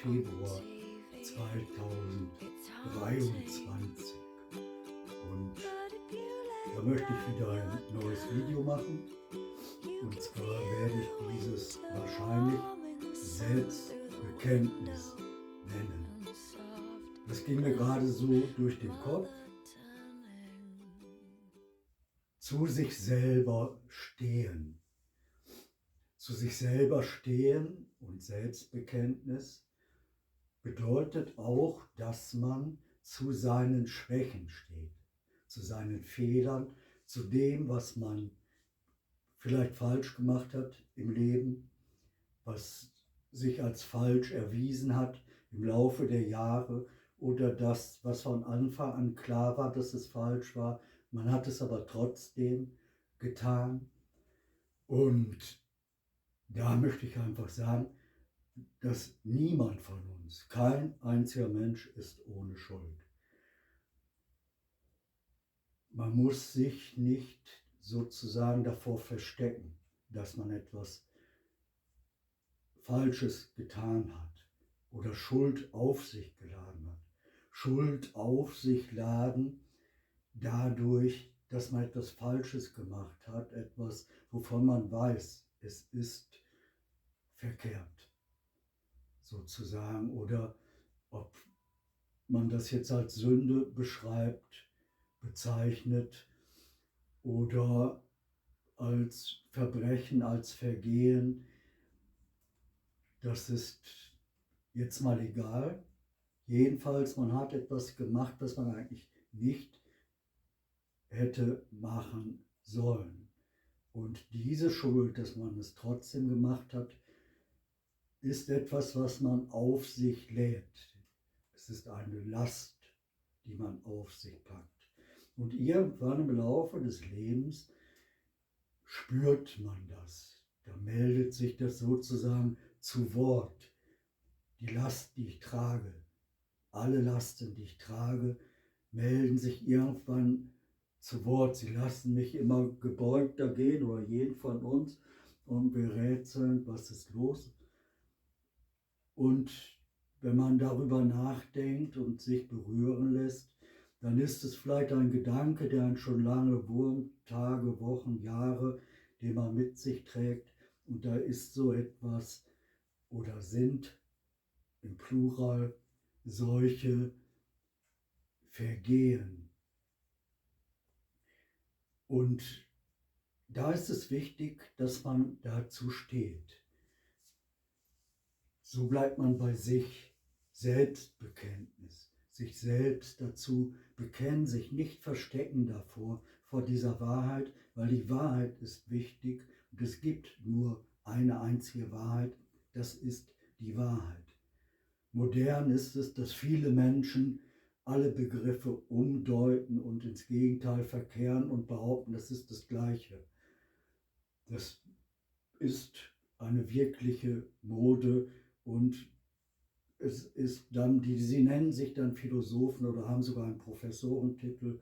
Februar 2023 und da möchte ich wieder ein neues Video machen, und zwar werde ich dieses wahrscheinlich Selbstbekenntnis nennen. Das ging mir gerade so durch den Kopf. Zu sich selber stehen. Zu sich selber stehen und Selbstbekenntnis bedeutet auch, dass man zu seinen Schwächen steht, zu seinen Fehlern, zu dem, was man vielleicht falsch gemacht hat im Leben, was sich als falsch erwiesen hat im Laufe der Jahre, oder das, was von Anfang an klar war, dass es falsch war. Man hat es aber trotzdem getan. Und da möchte ich einfach sagen, dass niemand von uns, kein einziger Mensch ist ohne Schuld. Man muss sich nicht sozusagen davor verstecken, dass man etwas Falsches getan hat oder Schuld auf sich geladen hat. Schuld auf sich laden dadurch, dass man etwas Falsches gemacht hat, etwas, wovon man weiß, es ist verkehrt, sozusagen, oder ob man das jetzt als Sünde beschreibt, bezeichnet oder als Verbrechen, als Vergehen, das ist jetzt mal egal. Jedenfalls, man hat etwas gemacht, was man eigentlich nicht hätte machen sollen. Und diese Schuld, dass man es trotzdem gemacht hat, ist etwas, was man auf sich lädt. Es ist eine Last, die man auf sich packt. Und irgendwann im Laufe des Lebens spürt man das. Da meldet sich das sozusagen zu Wort. Die Last, die ich trage, alle Lasten, die ich trage, melden sich irgendwann zu Wort. Sie lassen mich immer gebeugter gehen, oder jeden von uns, und wir rätseln, was ist los. Und wenn man darüber nachdenkt und sich berühren lässt, dann ist es vielleicht ein Gedanke, der einen schon lange wurmt, Tage, Wochen, Jahre, den man mit sich trägt. Und da ist so etwas oder sind im Plural solche Vergehen. Und da ist es wichtig, dass man dazu steht. So bleibt man bei sich. Selbstbekenntnis. Sich selbst dazu bekennen, sich nicht verstecken davor, vor dieser Wahrheit, weil die Wahrheit ist wichtig und es gibt nur eine einzige Wahrheit, das ist die Wahrheit. Modern ist es, dass viele Menschen alle Begriffe umdeuten und ins Gegenteil verkehren und behaupten, das ist das Gleiche. Das ist eine wirkliche Mode, und es ist dann, sie nennen sich dann Philosophen oder haben sogar einen Professorentitel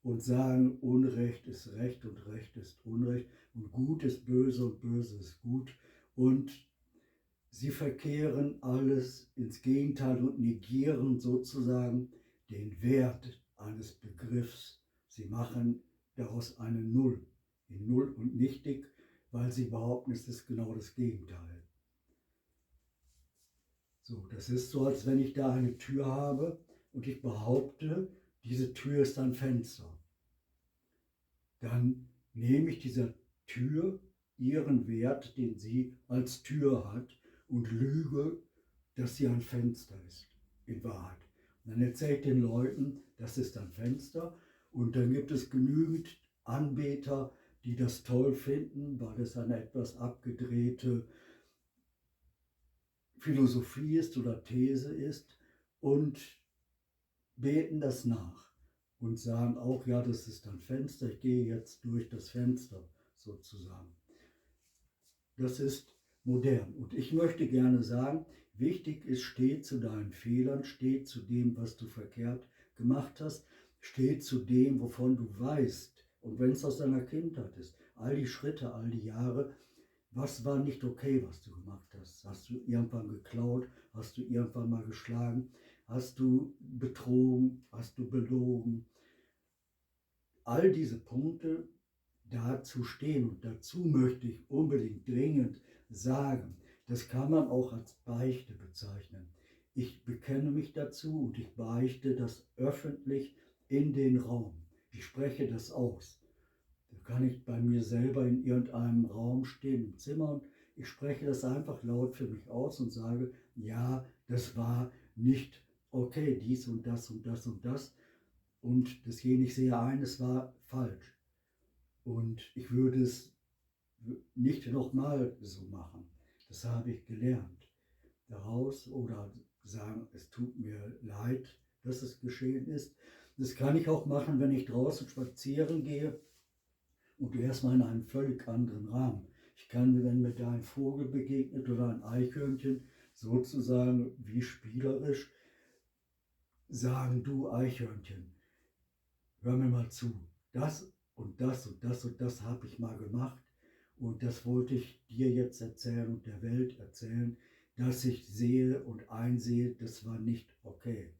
und sagen, Unrecht ist Recht und Recht ist Unrecht und gut ist böse und böse ist gut, und sie verkehren alles ins Gegenteil und negieren sozusagen den Wert eines Begriffs. Sie machen daraus eine Null, in Null und nichtig, weil sie behaupten, es ist genau das Gegenteil. So, das ist so, als wenn ich da eine Tür habe und ich behaupte, diese Tür ist ein Fenster. Dann nehme ich dieser Tür ihren Wert, den sie als Tür hat, und lüge, dass sie ein Fenster ist, in Wahrheit. Und dann erzähle ich den Leuten, das ist ein Fenster, und dann gibt es genügend Anbeter, die das toll finden, weil es eine etwas abgedrehte Philosophie ist oder These ist, und beten das nach und sagen auch, ja, das ist ein Fenster, ich gehe jetzt durch das Fenster sozusagen. Das ist modern. Und ich möchte gerne sagen, wichtig ist, steh zu deinen Fehlern, steh zu dem, was du verkehrt gemacht hast, steh zu dem, wovon du weißt. Und wenn es aus deiner Kindheit ist, all die Schritte, all die Jahre, Was war nicht okay, was du gemacht hast? Hast du irgendwann geklaut? Hast du irgendwann mal geschlagen? Hast du betrogen? Hast du belogen? All diese Punkte dazu stehen, und dazu möchte ich unbedingt dringend sagen, das kann man auch als Beichte bezeichnen. Ich bekenne mich dazu und ich beichte das öffentlich in den Raum. Ich spreche das aus. Da kann ich bei mir selber in irgendeinem Raum stehen, im Zimmer, und ich spreche das einfach laut für mich aus und sage, ja, das war nicht okay, dies und das und das und das. Und dasjenige sehe ein, es war falsch. Und ich würde es nicht nochmal so machen. Das habe ich gelernt daraus, oder sagen, es tut mir leid, dass es geschehen ist. Das kann ich auch machen, wenn ich draußen spazieren gehe und erstmal in einem völlig anderen Rahmen. Ich kann, wenn mir da ein Vogel begegnet oder ein Eichhörnchen, sozusagen wie spielerisch sagen, du Eichhörnchen, hör mir mal zu, das und das und das und das habe ich mal gemacht und das wollte ich dir jetzt erzählen und der Welt erzählen, dass ich sehe und einsehe, das war nicht okay.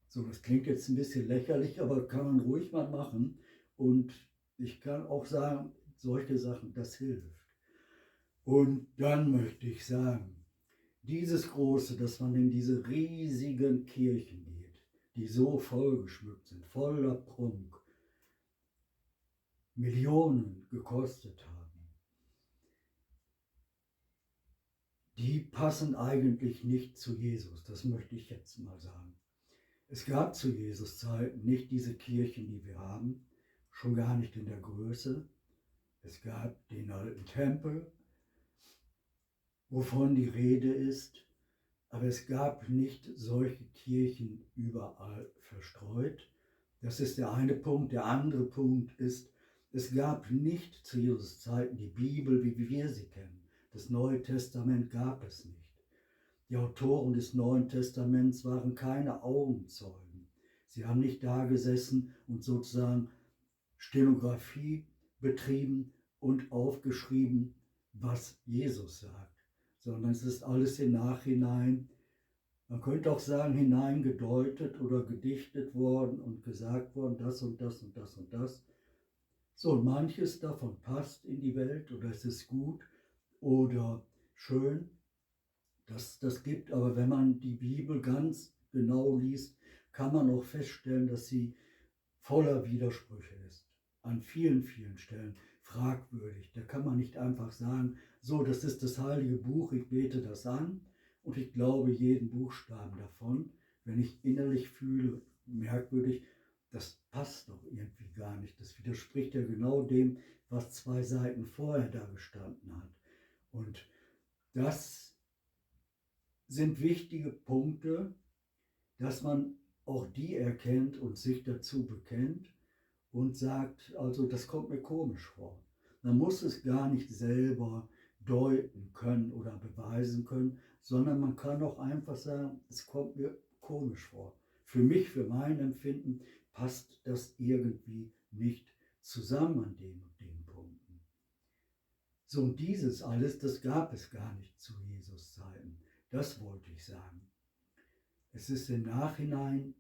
So, das klingt jetzt ein bisschen lächerlich, aber kann man ruhig mal machen, und ich kann auch sagen, solche Sachen, das hilft. Und dann möchte ich sagen, dieses Große, dass man in diese riesigen Kirchen geht, die so vollgeschmückt sind, voller Prunk, Millionen gekostet haben, die passen eigentlich nicht zu Jesus. Das möchte ich jetzt mal sagen. Es gab zu Jesus Zeiten nicht diese Kirchen, die wir haben, schon gar nicht in der Größe. Es gab den alten Tempel, wovon die Rede ist, aber es gab nicht solche Kirchen überall verstreut. Das ist der eine Punkt. Der andere Punkt ist, es gab nicht zu Jesus Zeiten die Bibel, wie wir sie kennen. Das Neue Testament gab es nicht. Die Autoren des Neuen Testaments waren keine Augenzeugen. Sie haben nicht da gesessen und sozusagen Stenografie betrieben und aufgeschrieben, was Jesus sagt, sondern es ist alles im Nachhinein, man könnte auch sagen, hineingedeutet oder gedichtet worden und gesagt worden, das und das und das und das. So, und manches davon passt in die Welt oder es ist gut oder schön. Das gibt, aber wenn man die Bibel ganz genau liest, kann man auch feststellen, dass sie voller Widersprüche ist. An vielen, vielen Stellen fragwürdig. Da kann man nicht einfach sagen, so, das ist das heilige Buch, ich bete das an und ich glaube jeden Buchstaben davon. Wenn ich innerlich fühle, merkwürdig, das passt doch irgendwie gar nicht. Das widerspricht ja genau dem, was 2 Seiten vorher da gestanden hat. Und das sind wichtige Punkte, dass man auch die erkennt und sich dazu bekennt und sagt, also das kommt mir komisch vor. Man muss es gar nicht selber deuten können oder beweisen können, sondern man kann auch einfach sagen, es kommt mir komisch vor. Für mich, für mein Empfinden, passt das irgendwie nicht zusammen an den und den Punkten. So, und dieses alles, das gab es gar nicht zu Jesus Zeiten. Das wollte ich sagen. Es ist im Nachhinein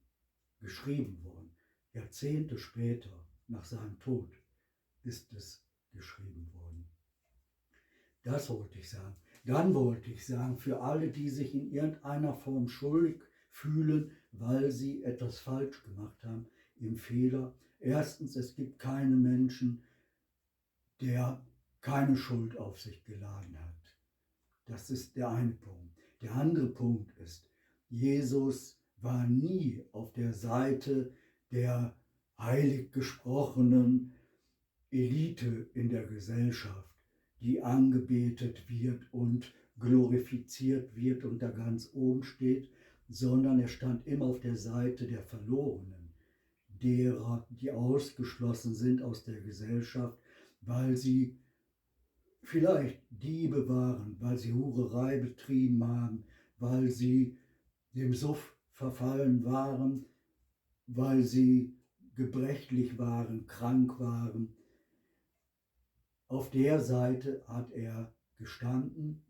geschrieben worden. Jahrzehnte später, nach seinem Tod, ist es geschrieben worden. Das wollte ich sagen. Dann wollte ich sagen, für alle, die sich in irgendeiner Form schuldig fühlen, weil sie etwas falsch gemacht haben, im Fehler. Erstens, es gibt keinen Menschen, der keine Schuld auf sich geladen hat. Das ist der eine Punkt. Der andere Punkt ist, Jesus war nie auf der Seite der heilig gesprochenen Elite in der Gesellschaft, die angebetet wird und glorifiziert wird und da ganz oben steht, sondern er stand immer auf der Seite der Verlorenen, derer, die ausgeschlossen sind aus der Gesellschaft, weil sie vielleicht Diebe waren, weil sie Hurerei betrieben haben, weil sie dem Suff verfallen waren, weil sie gebrechlich waren, krank waren. Auf der Seite hat er gestanden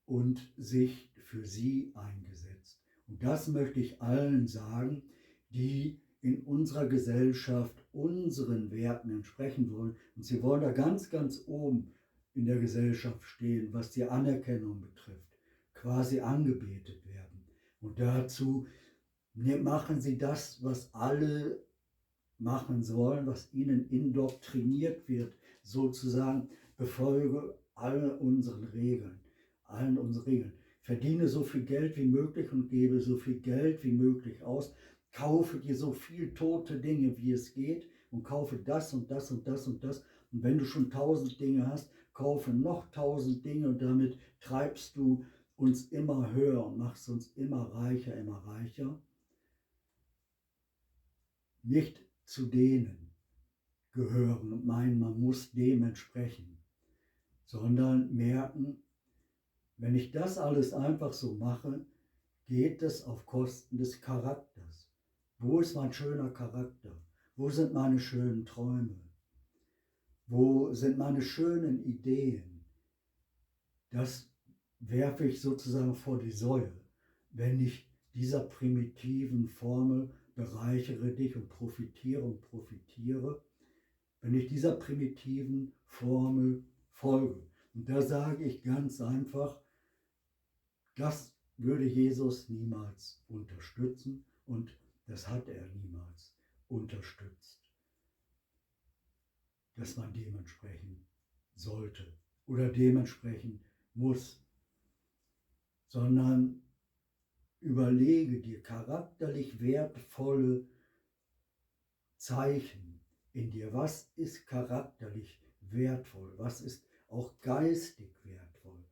und sich für sie eingesetzt. Und das möchte ich allen sagen, die in unserer Gesellschaft unseren Werten entsprechen wollen. Und sie wollen da ganz, ganz oben in der Gesellschaft stehen, was die Anerkennung betrifft, quasi angebetet werden. Und dazu machen sie das, was alle machen sollen, was ihnen indoktriniert wird, sozusagen: befolge allen unseren Regeln. Verdiene so viel Geld wie möglich und gebe so viel Geld wie möglich aus. Kaufe dir so viel tote Dinge, wie es geht, und kaufe das und das und das und das. Und wenn du schon 1000 Dinge hast, kaufe noch 1000 Dinge, und damit treibst du uns immer höher und machst uns immer reicher, immer reicher. Nicht zu denen gehören und meinen, man muss dem entsprechen, sondern merken, wenn ich das alles einfach so mache, geht es auf Kosten des Charakters. Wo ist mein schöner Charakter? Wo sind meine schönen Träume? Wo sind meine schönen Ideen? Das werfe ich sozusagen vor die Säue, wenn ich dieser primitiven Formel bereichere dich und profitiere, wenn ich dieser primitiven Formel folge. Und da sage ich ganz einfach, das würde Jesus niemals unterstützen, und das hat er niemals unterstützt, dass man dementsprechend sollte oder dementsprechend muss, sondern überlege dir charakterlich wertvolle Zeichen in dir. Was ist charakterlich wertvoll? Was ist auch geistig wertvoll?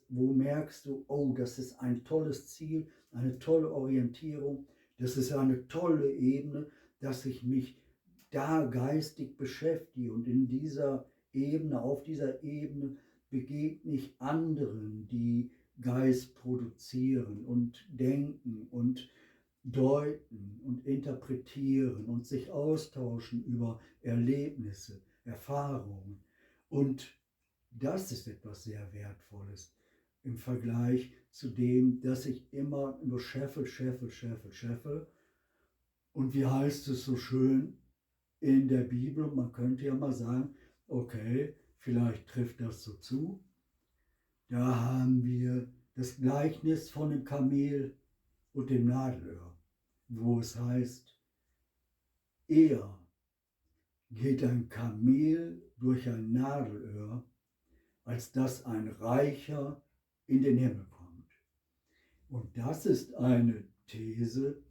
Wo merkst du, oh, das ist ein tolles Ziel, eine tolle Orientierung, das ist eine tolle Ebene, dass ich mich da geistig beschäftige, und in dieser Ebene, auf dieser Ebene begegne ich anderen, die Geist produzieren und denken und deuten und interpretieren und sich austauschen über Erlebnisse, Erfahrungen. Und das ist etwas sehr Wertvolles im Vergleich zu dem, dass ich immer nur scheffel. Und wie heißt es so schön in der Bibel? Man könnte ja mal sagen, okay, vielleicht trifft das so zu. Da haben wir das Gleichnis von dem Kamel und dem Nadelöhr, wo es heißt, eher geht ein Kamel durch ein Nadelöhr, als dass ein Reicher in den Himmel kommt. Und das ist eine These,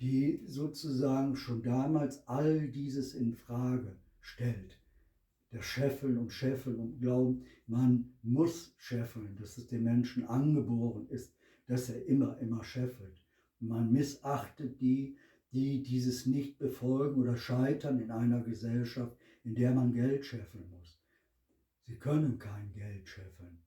die sozusagen schon damals all dieses in Frage stellt. Das Scheffeln und Glauben, man muss scheffeln, dass es dem Menschen angeboren ist, dass er immer scheffelt. Man missachtet die dieses nicht befolgen oder scheitern in einer Gesellschaft, in der man Geld scheffeln muss. Sie können kein Geld scheffeln.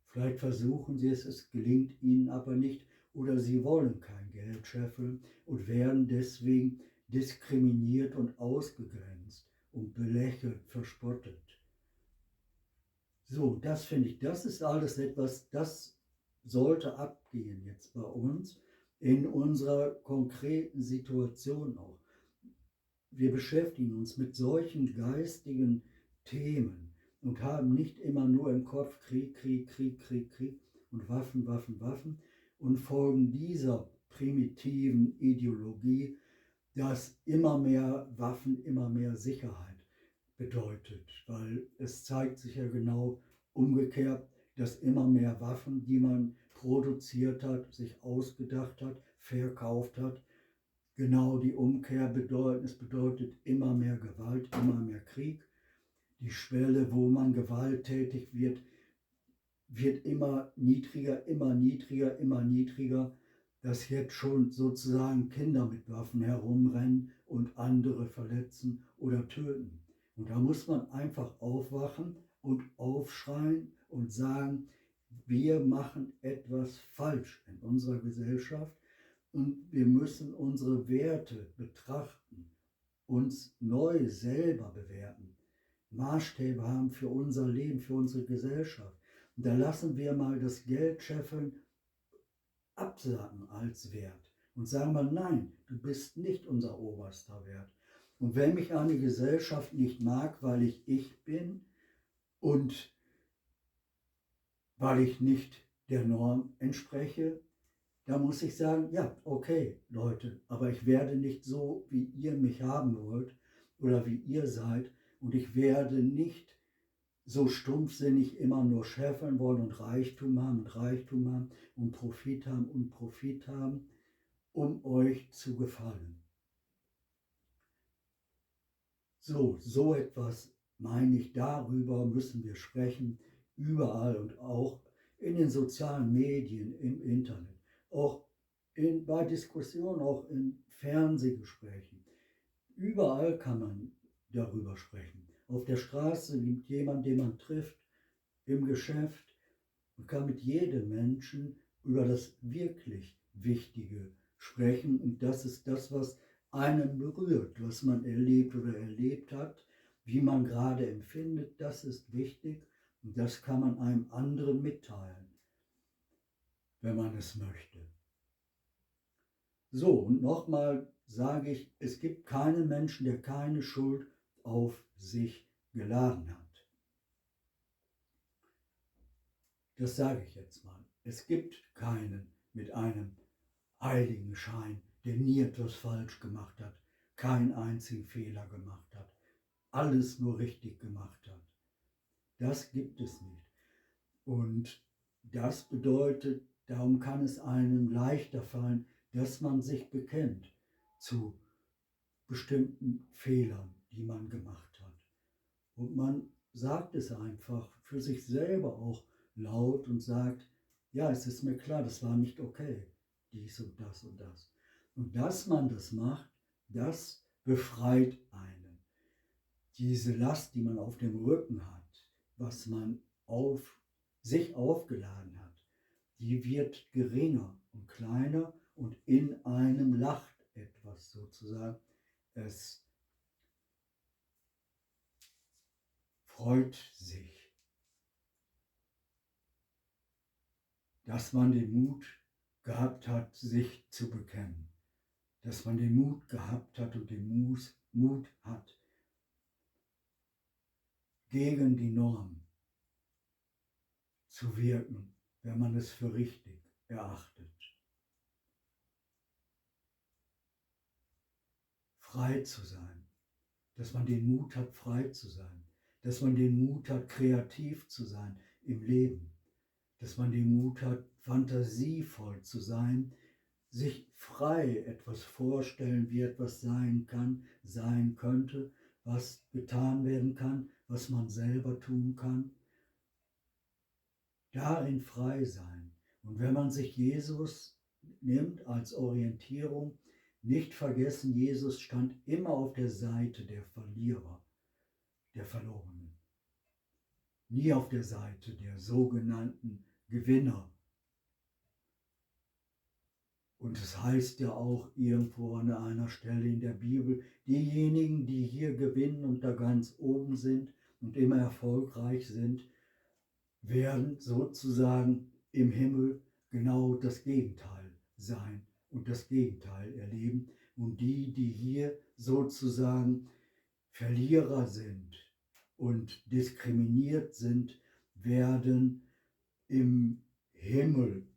Vielleicht versuchen sie es, es gelingt ihnen aber nicht, oder sie wollen kein Geld scheffeln und werden deswegen diskriminiert und ausgegrenzt und belächelt, verspottet. So, das finde ich, das ist alles etwas, das sollte abgehen jetzt bei uns in unserer konkreten Situation auch. Wir beschäftigen uns mit solchen geistigen Themen und haben nicht immer nur im Kopf Krieg und Waffen und folgen dieser primitiven Ideologie, dass immer mehr Waffen, immer mehr Sicherheit bedeutet, weil es zeigt sich ja genau umgekehrt, dass immer mehr Waffen, die man produziert hat, sich ausgedacht hat, verkauft hat, genau die Umkehr bedeuten. Es bedeutet immer mehr Gewalt, immer mehr Krieg. Die Schwelle, wo man gewalttätig wird, wird immer niedriger, dass jetzt schon sozusagen Kinder mit Waffen herumrennen und andere verletzen oder töten. Und da muss man einfach aufwachen und aufschreien und sagen, wir machen etwas falsch in unserer Gesellschaft und wir müssen unsere Werte betrachten, uns neu selber bewerten. Maßstäbe haben für unser Leben, für unsere Gesellschaft. Und da lassen wir mal das Geldscheffeln absagen als Wert und sagen mal, nein, du bist nicht unser oberster Wert. Und wenn mich eine Gesellschaft nicht mag, weil ich bin und weil ich nicht der Norm entspreche, da muss ich sagen, ja, okay, Leute, aber ich werde nicht so, wie ihr mich haben wollt oder wie ihr seid, und ich werde nicht so stumpfsinnig immer nur scheffeln wollen und Reichtum haben und Profit haben, um euch zu gefallen. So etwas meine ich, darüber müssen wir sprechen, überall und auch in den sozialen Medien, im Internet, auch bei Diskussionen, auch in Fernsehgesprächen. Überall kann man darüber sprechen. Auf der Straße mit jemandem, den man trifft, im Geschäft. Man kann mit jedem Menschen über das wirklich Wichtige sprechen. Und das ist das, was einen berührt, was man erlebt oder erlebt hat, wie man gerade empfindet. Das ist wichtig und das kann man einem anderen mitteilen, wenn man es möchte. So, und nochmal sage ich, es gibt keinen Menschen, der keine Schuld auf sich geladen hat. Das sage ich jetzt mal. Es gibt keinen mit einem heiligen Schein, der nie etwas falsch gemacht hat, keinen einzigen Fehler gemacht hat, alles nur richtig gemacht hat. Das gibt es nicht. Und das bedeutet, darum kann es einem leichter fallen, dass man sich bekennt zu bestimmten Fehlern, die man gemacht hat. Und man sagt es einfach für sich selber auch laut und sagt, ja, es ist mir klar, das war nicht okay, dies und das und das. Und dass man das macht, das befreit einen. Diese Last, die man auf dem Rücken hat, was man auf sich aufgeladen hat, die wird geringer und kleiner und in einem lacht etwas sozusagen. Es freut sich, dass man den Mut gehabt hat, sich zu bekennen, dass man den Mut gehabt hat und den Mut hat, gegen die Norm zu wirken, wenn man es für richtig erachtet. Frei zu sein, dass man den Mut hat, frei zu sein, dass man den Mut hat, kreativ zu sein im Leben, dass man den Mut hat, fantasievoll zu sein, sich frei etwas vorstellen, wie etwas sein kann, sein könnte, was getan werden kann, was man selber tun kann. Darin frei sein. Und wenn man sich Jesus nimmt als Orientierung, nicht vergessen, Jesus stand immer auf der Seite der Verlierer, der Verlorenen. Nie auf der Seite der sogenannten Gewinner. Und es heißt ja auch irgendwo an einer Stelle in der Bibel, diejenigen, die hier gewinnen und da ganz oben sind und immer erfolgreich sind, werden sozusagen im Himmel genau das Gegenteil sein und das Gegenteil erleben. Und die, die hier sozusagen Verlierer sind und diskriminiert sind, werden im Himmel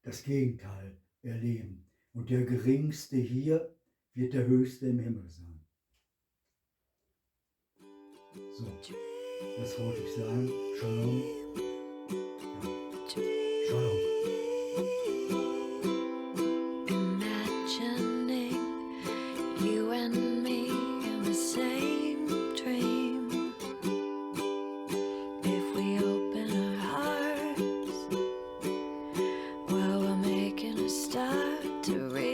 das Gegenteil erleben. Und der Geringste hier wird der Höchste im Himmel sein. So, das wollte ich sagen. Shalom. Ja. Shalom. Imagining you and me in the same dream. If we open our hearts, well, we're making a start to read.